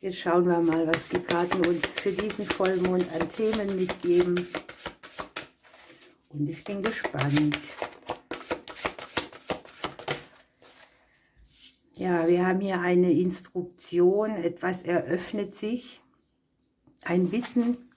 Jetzt schauen wir mal, was die Karten uns für diesen Vollmond an Themen mitgeben. Und ich bin gespannt. Ja, wir haben hier eine Instruktion, etwas eröffnet sich, ein Wissen,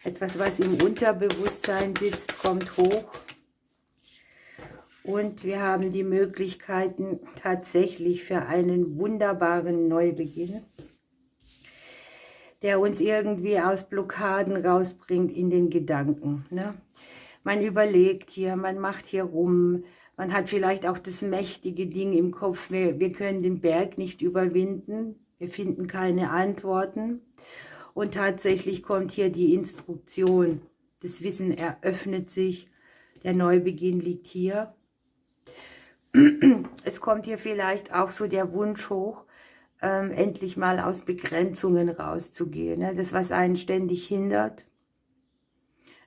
etwas, was im Unterbewusstsein sitzt, kommt hoch. Und wir haben die Möglichkeiten tatsächlich für einen wunderbaren Neubeginn, der uns irgendwie aus Blockaden rausbringt in den Gedanken. Ne? Man überlegt hier, man macht hier rum, man hat vielleicht auch das mächtige Ding im Kopf, wir können den Berg nicht überwinden, wir finden keine Antworten. Und tatsächlich kommt hier die Instruktion, das Wissen eröffnet sich, der Neubeginn liegt hier. Es kommt hier vielleicht auch so der Wunsch hoch, endlich mal aus Begrenzungen rauszugehen. Ne? Das, was einen ständig hindert,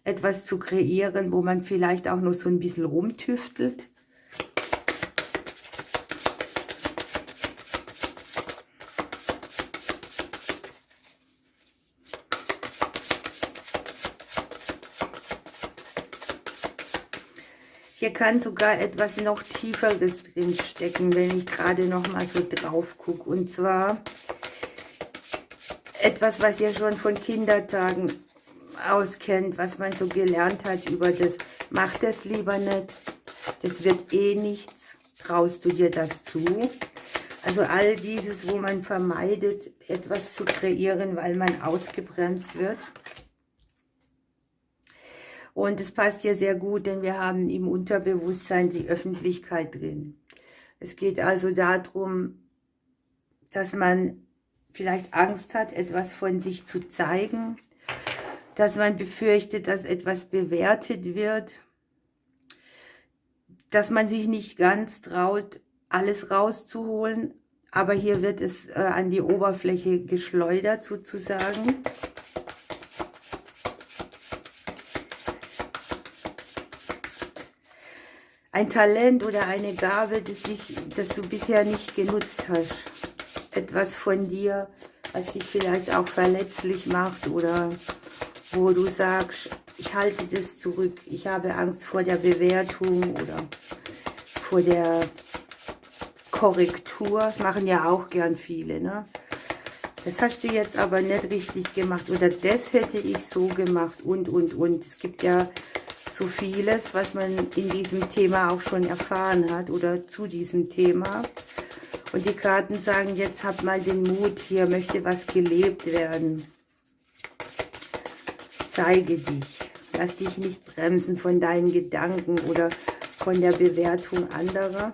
etwas zu kreieren, wo man vielleicht auch noch so ein bisschen rumtüftelt. Hier kann sogar etwas noch Tieferes drin stecken, wenn ich gerade noch mal so drauf gucke. Und zwar etwas, was ihr schon von Kindertagen auskennt, was man so gelernt hat über das, mach das lieber nicht, das wird eh nichts, traust du dir das zu? Also all dieses, wo man vermeidet, etwas zu kreieren, weil man ausgebremst wird. Und es passt hier sehr gut, denn wir haben im Unterbewusstsein die Öffentlichkeit drin. Es geht also darum, dass man vielleicht Angst hat, etwas von sich zu zeigen, dass man befürchtet, dass etwas bewertet wird, dass man sich nicht ganz traut, alles rauszuholen, aber hier wird es an die Oberfläche geschleudert sozusagen. Ein Talent oder eine Gabe, das du bisher nicht genutzt hast. Etwas von dir, was dich vielleicht auch verletzlich macht oder wo du sagst, ich halte das zurück. Ich habe Angst vor der Bewertung oder vor der Korrektur. Das machen ja auch gern viele, ne? Das hast du jetzt aber nicht richtig gemacht oder das hätte ich so gemacht und. Es gibt ja so vieles, was man in diesem Thema auch schon erfahren hat oder zu diesem Thema. Und die Karten sagen, jetzt hab mal den Mut, hier möchte was gelebt werden. Zeige dich. Lass dich nicht bremsen von deinen Gedanken oder von der Bewertung anderer.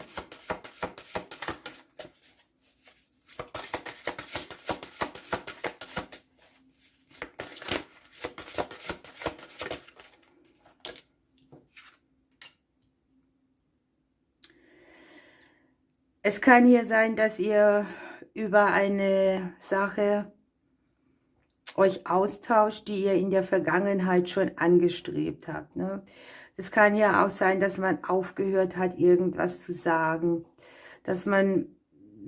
Es kann hier sein, dass ihr über eine Sache euch austauscht, die ihr in der Vergangenheit schon angestrebt habt. Ne? Das kann ja auch sein, dass man aufgehört hat, irgendwas zu sagen, dass man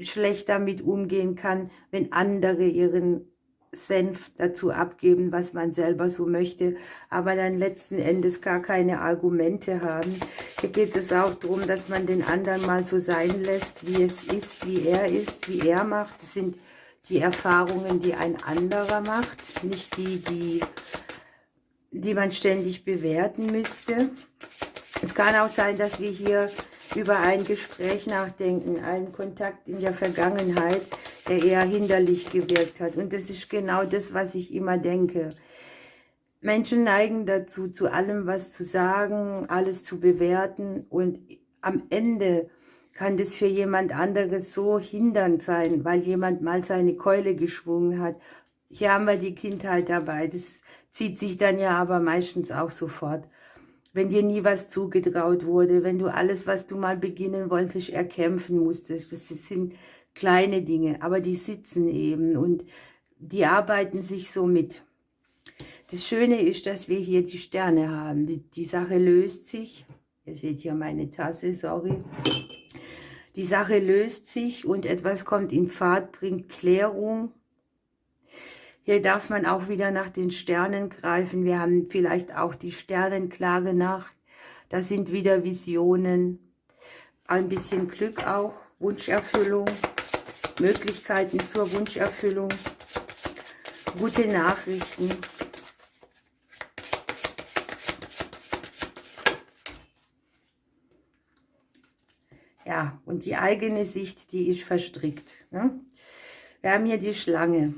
schlecht damit umgehen kann, wenn andere ihren Senf dazu abgeben, was man selber so möchte, aber dann letzten Endes gar keine Argumente haben. Hier geht es auch darum, dass man den anderen mal so sein lässt, wie es ist, wie er macht. Das sind die Erfahrungen, die ein anderer macht, nicht die man ständig bewerten müsste. Es kann auch sein, dass wir hier über ein Gespräch nachdenken, einen Kontakt in der Vergangenheit, der eher hinderlich gewirkt hat. Und das ist genau das, was ich immer denke. Menschen neigen dazu, zu allem was zu sagen, alles zu bewerten. Und am Ende kann das für jemand anderes so hindernd sein, weil jemand mal seine Keule geschwungen hat. Hier haben wir die Kindheit dabei. Das zieht sich dann ja aber meistens auch sofort. Wenn dir nie was zugetraut wurde, wenn du alles, was du mal beginnen wolltest, erkämpfen musstest. Das sind kleine Dinge, aber die sitzen eben und die arbeiten sich so mit. Das Schöne ist, dass wir hier die Sterne haben. Die Sache löst sich. Ihr seht hier meine Tasse, sorry. Die Sache löst sich und etwas kommt in Fahrt, bringt Klärung. Hier darf man auch wieder nach den Sternen greifen. Wir haben vielleicht auch die sternenklare Nacht. Das sind wieder Visionen. Ein bisschen Glück auch, Wunscherfüllung, Möglichkeiten zur Wunscherfüllung, gute Nachrichten. Ja, und die eigene Sicht, die ist verstrickt. Ne? Wir haben hier die Schlange.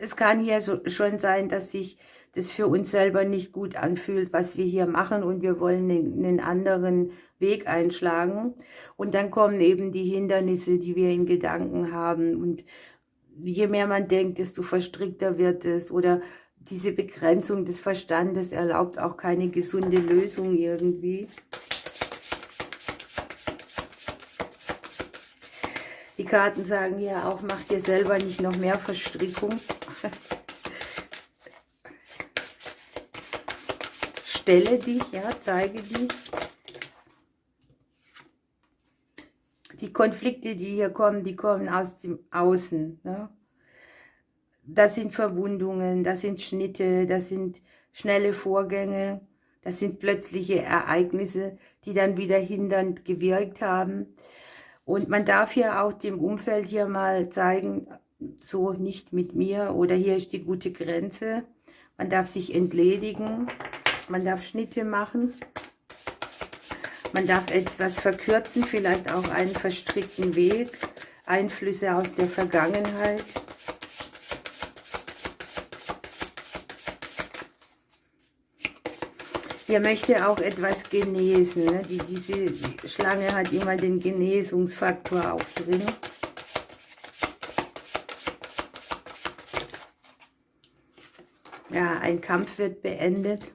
Es kann hier schon sein, dass sich das für uns selber nicht gut anfühlt, was wir hier machen, und wir wollen einen anderen Weg einschlagen. Und dann kommen eben die Hindernisse, die wir in Gedanken haben. Und je mehr man denkt, desto verstrickter wird es. Oder diese Begrenzung des Verstandes erlaubt auch keine gesunde Lösung irgendwie. Die Karten sagen hier auch, mach dir selber nicht noch mehr Verstrickung. Stelle dich, ja, zeige dich. Die Konflikte, die hier kommen, die kommen aus dem Außen. Ne? Das sind Verwundungen, das sind Schnitte, das sind schnelle Vorgänge, das sind plötzliche Ereignisse, die dann wieder hindernd gewirkt haben. Und man darf hier auch dem Umfeld hier mal zeigen, so nicht mit mir, oder hier ist die gute Grenze. Man darf sich entledigen, man darf Schnitte machen, man darf etwas verkürzen, vielleicht auch einen verstrickten Weg, Einflüsse aus der Vergangenheit. Hier möchte auch etwas genesen. Ne? Diese Schlange hat immer den Genesungsfaktor auch drin. Ja, ein Kampf wird beendet.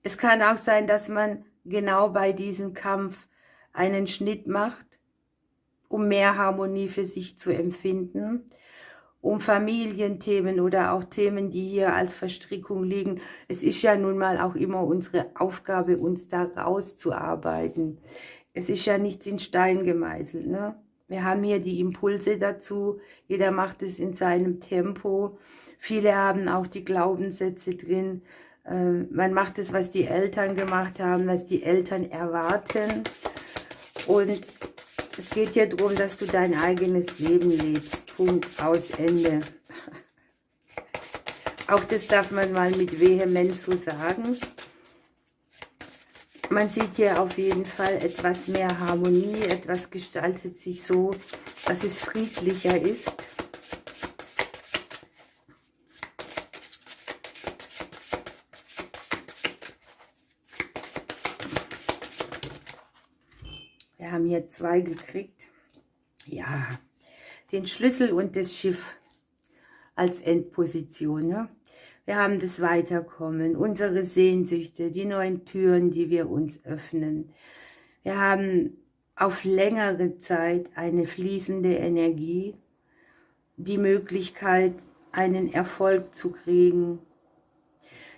Es kann auch sein, dass man genau bei diesem Kampf einen Schnitt macht, um mehr Harmonie für sich zu empfinden, um Familienthemen oder auch Themen, die hier als Verstrickung liegen. Es ist ja nun mal auch immer unsere Aufgabe, uns da rauszuarbeiten. Es ist ja nichts in Stein gemeißelt, ne? Wir haben hier die Impulse dazu, jeder macht es in seinem Tempo. Viele haben auch die Glaubenssätze drin. Man macht es, was die Eltern gemacht haben, was die Eltern erwarten. Und es geht hier darum, dass du dein eigenes Leben lebst. Punkt, aus, Ende. Auch das darf man mal mit Vehemenz so sagen. Man sieht hier auf jeden Fall etwas mehr Harmonie, etwas gestaltet sich so, dass es friedlicher ist. Wir haben hier 2 gekriegt. Ja, den Schlüssel und das Schiff als Endposition. Ne? Wir haben das Weiterkommen, unsere Sehnsüchte, die neuen Türen, die wir uns öffnen. Wir haben auf längere Zeit eine fließende Energie, die Möglichkeit, einen Erfolg zu kriegen,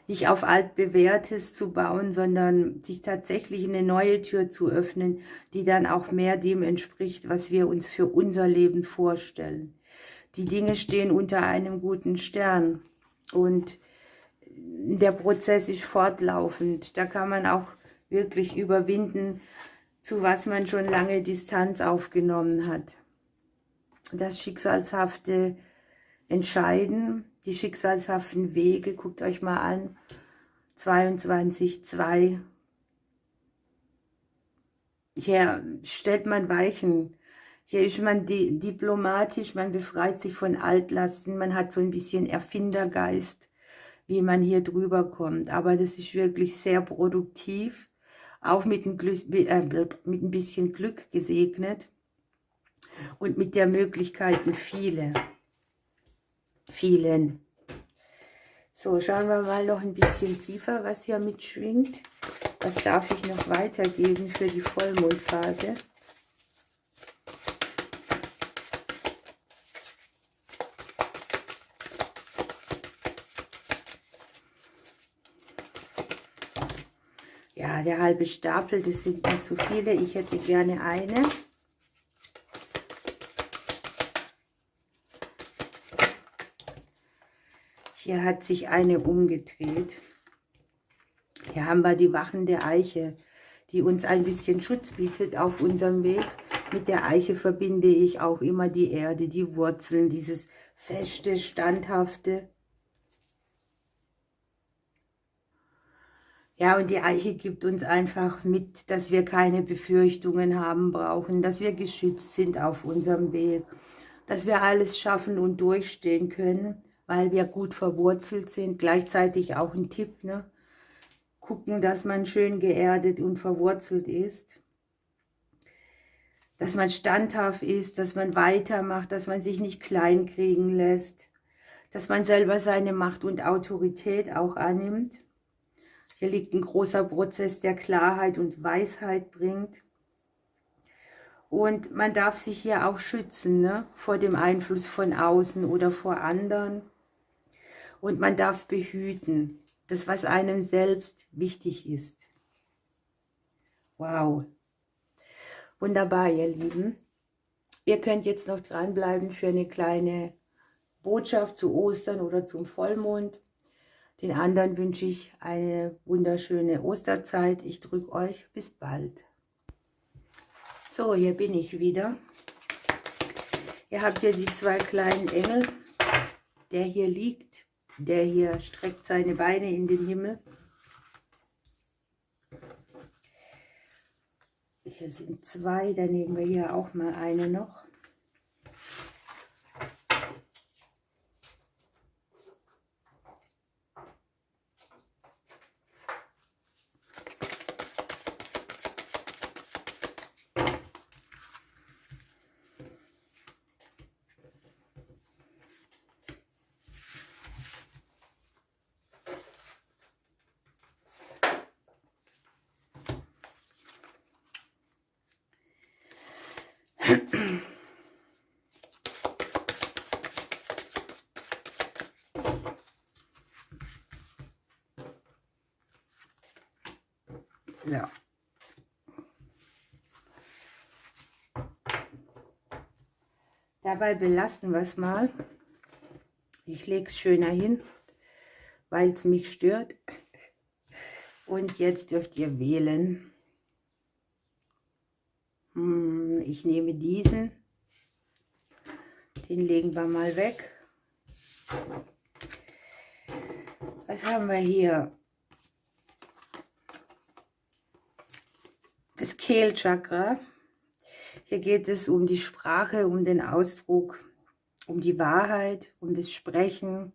nicht auf altbewährtes zu bauen, sondern sich tatsächlich eine neue Tür zu öffnen, die dann auch mehr dem entspricht, was wir uns für unser Leben vorstellen. Die Dinge stehen unter einem guten Stern und der Prozess ist fortlaufend. Da kann man auch wirklich überwinden, zu was man schon lange Distanz aufgenommen hat. Das schicksalshafte Entscheiden, die schicksalshaften Wege, guckt euch mal an, 22,2. Hier stellt man Weichen. Hier ist man diplomatisch, man befreit sich von Altlasten, man hat so ein bisschen Erfindergeist, wie man hier drüber kommt. Aber das ist wirklich sehr produktiv, auch mit ein bisschen Glück gesegnet und mit der Möglichkeiten vielen. So, schauen wir mal noch ein bisschen tiefer, was hier mitschwingt. Was darf ich noch weitergeben für die Vollmondphase? Ja, der halbe Stapel, das sind mir zu viele. Ich hätte gerne eine. Hier hat sich eine umgedreht. Hier haben wir die wachende Eiche, die uns ein bisschen Schutz bietet auf unserem Weg. Mit der Eiche verbinde ich auch immer die Erde, die Wurzeln, dieses feste, standhafte. Ja, und die Eiche gibt uns einfach mit, dass wir keine Befürchtungen haben brauchen, dass wir geschützt sind auf unserem Weg, dass wir alles schaffen und durchstehen können, weil wir gut verwurzelt sind. Gleichzeitig auch ein Tipp, ne? Gucken, dass man schön geerdet und verwurzelt ist, dass man standhaft ist, dass man weitermacht, dass man sich nicht klein kriegen lässt, dass man selber seine Macht und Autorität auch annimmt. Hier liegt ein großer Prozess, der Klarheit und Weisheit bringt. Und man darf sich hier auch schützen, ne? Vor dem Einfluss von außen oder vor anderen. Und man darf behüten, das, was einem selbst wichtig ist. Wow. Wunderbar, ihr Lieben. Ihr könnt jetzt noch dranbleiben für eine kleine Botschaft zu Ostern oder zum Vollmond. Den anderen wünsche ich eine wunderschöne Osterzeit. Ich drücke euch. Bis bald. So, hier bin ich wieder. Ihr habt hier die zwei kleinen Engel. Der hier liegt. Der hier streckt seine Beine in den Himmel. Hier sind zwei. Dann nehmen wir hier auch mal eine noch. Ja. Dabei belassen wir es mal. Ich lege es schöner hin, weil es mich stört. Und jetzt dürft ihr wählen. Ich nehme diesen. Den legen wir mal weg. Was haben wir hier? Das Kehlchakra. Hier geht es um die Sprache, um den Ausdruck, um die Wahrheit, um das Sprechen,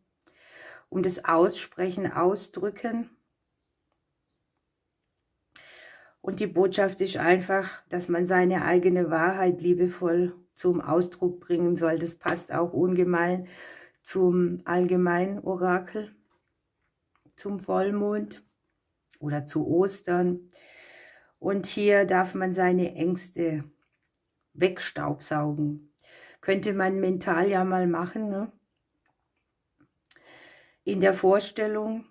um das Aussprechen, Ausdrücken. Und die Botschaft ist einfach, dass man seine eigene Wahrheit liebevoll zum Ausdruck bringen soll. Das passt auch ungemein zum Allgemeinorakel, zum Vollmond oder zu Ostern. Und hier darf man seine Ängste wegstaubsaugen. Könnte man mental ja mal machen, ne? In der Vorstellung.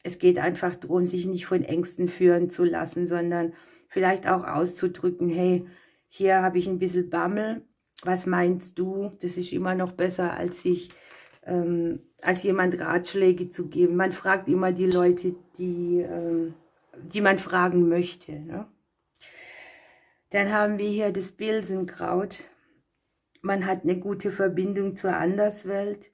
Es geht einfach darum, sich nicht von Ängsten führen zu lassen, sondern vielleicht auch auszudrücken, hey, hier habe ich ein bisschen Bammel, was meinst du? Das ist immer noch besser, als jemand Ratschläge zu geben. Man fragt immer die Leute, die man fragen möchte, ne? Dann haben wir hier das Bilsenkraut. Man hat eine gute Verbindung zur Anderswelt.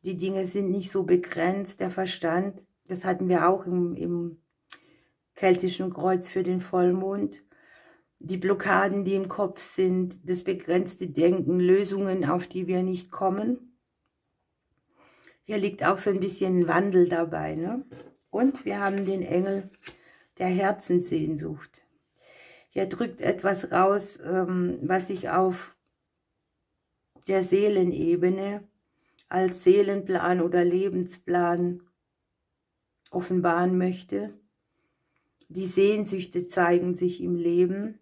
Die Dinge sind nicht so begrenzt, der Verstand. Das hatten wir auch im keltischen Kreuz für den Vollmond. Die Blockaden, die im Kopf sind, das begrenzte Denken, Lösungen, auf die wir nicht kommen. Hier liegt auch so ein bisschen Wandel dabei, ne? Und wir haben den Engel der Herzenssehnsucht. Hier drückt etwas raus, was sich auf der Seelenebene als Seelenplan oder Lebensplan offenbaren möchte. Die Sehnsüchte zeigen sich im Leben.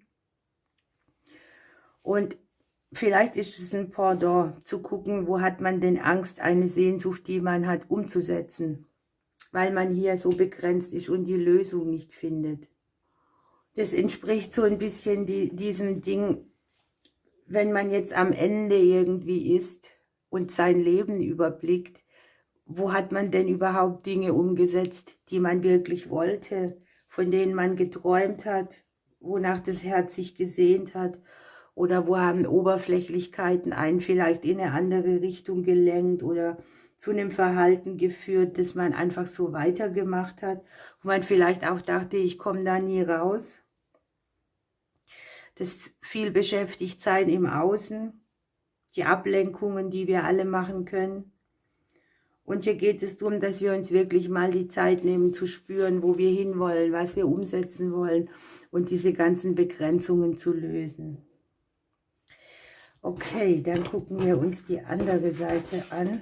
Und vielleicht ist es ein Pendant, zu gucken, wo hat man denn Angst, eine Sehnsucht, die man hat, umzusetzen, weil man hier so begrenzt ist und die Lösung nicht findet. Das entspricht so ein bisschen diesem Ding, wenn man jetzt am Ende irgendwie ist und sein Leben überblickt, wo hat man denn überhaupt Dinge umgesetzt, die man wirklich wollte, von denen man geträumt hat, wonach das Herz sich gesehnt hat, oder wo haben Oberflächlichkeiten einen vielleicht in eine andere Richtung gelenkt oder zu einem Verhalten geführt, das man einfach so weitergemacht hat, wo man vielleicht auch dachte, ich komme da nie raus. Das viel Beschäftigtsein im Außen, die Ablenkungen, die wir alle machen können. Und hier geht es darum, dass wir uns wirklich mal die Zeit nehmen zu spüren, wo wir hinwollen, was wir umsetzen wollen und diese ganzen Begrenzungen zu lösen. Okay, dann gucken wir uns die andere Seite an.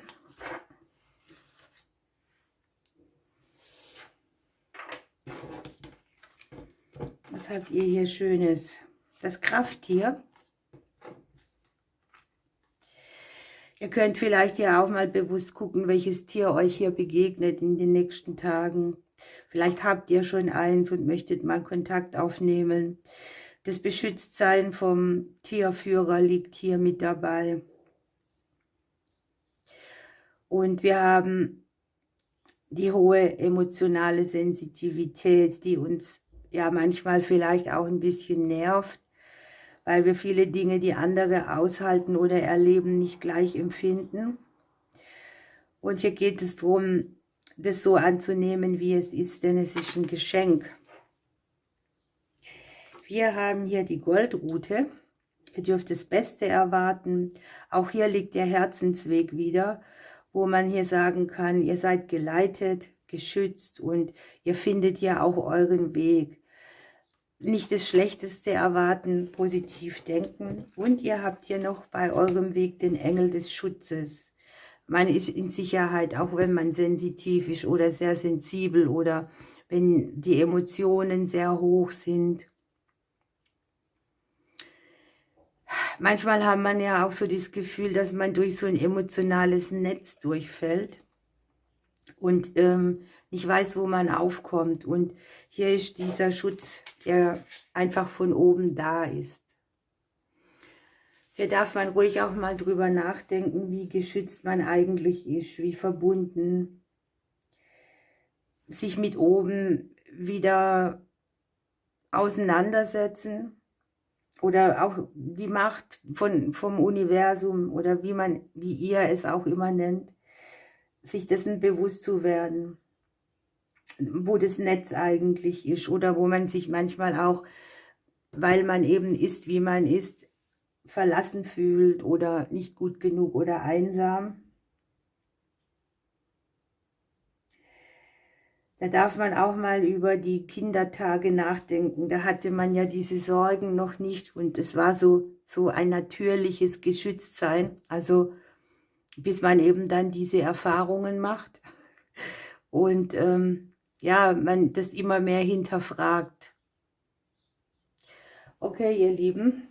Was habt ihr hier Schönes? Das Krafttier. Ihr könnt vielleicht ja auch mal bewusst gucken, welches Tier euch hier begegnet in den nächsten Tagen. Vielleicht habt ihr schon eins und möchtet mal Kontakt aufnehmen. Das Beschütztsein vom Tierführer liegt hier mit dabei. Und wir haben die hohe emotionale Sensitivität, die uns ja manchmal vielleicht auch ein bisschen nervt, weil wir viele Dinge, die andere aushalten oder erleben, nicht gleich empfinden. Und hier geht es darum, das so anzunehmen, wie es ist, denn es ist ein Geschenk. Wir haben hier die Goldrute. Ihr dürft das Beste erwarten. Auch hier liegt der Herzensweg wieder, wo man hier sagen kann, ihr seid geleitet, geschützt und ihr findet ja auch euren Weg. Nicht das Schlechteste erwarten, positiv denken. Und ihr habt hier noch bei eurem Weg den Engel des Schutzes. Man ist in Sicherheit, auch wenn man sensitiv ist oder sehr sensibel oder wenn die Emotionen sehr hoch sind. Manchmal hat man ja auch so das Gefühl, dass man durch so ein emotionales Netz durchfällt und nicht weiß, wo man aufkommt. Und hier ist dieser Schutz, der einfach von oben da ist. Hier darf man ruhig auch mal drüber nachdenken, wie geschützt man eigentlich ist, wie verbunden, sich mit oben wieder auseinandersetzen. Oder auch die Macht vom Universum oder wie ihr es auch immer nennt, sich dessen bewusst zu werden, wo das Netz eigentlich ist oder wo man sich manchmal auch, weil man eben ist, wie man ist, verlassen fühlt oder nicht gut genug oder einsam. Da darf man auch mal über die Kindertage nachdenken. Da hatte man ja diese Sorgen noch nicht und es war so ein natürliches Geschütztsein. Also bis man eben dann diese Erfahrungen macht und ja, man das immer mehr hinterfragt. Okay, ihr Lieben,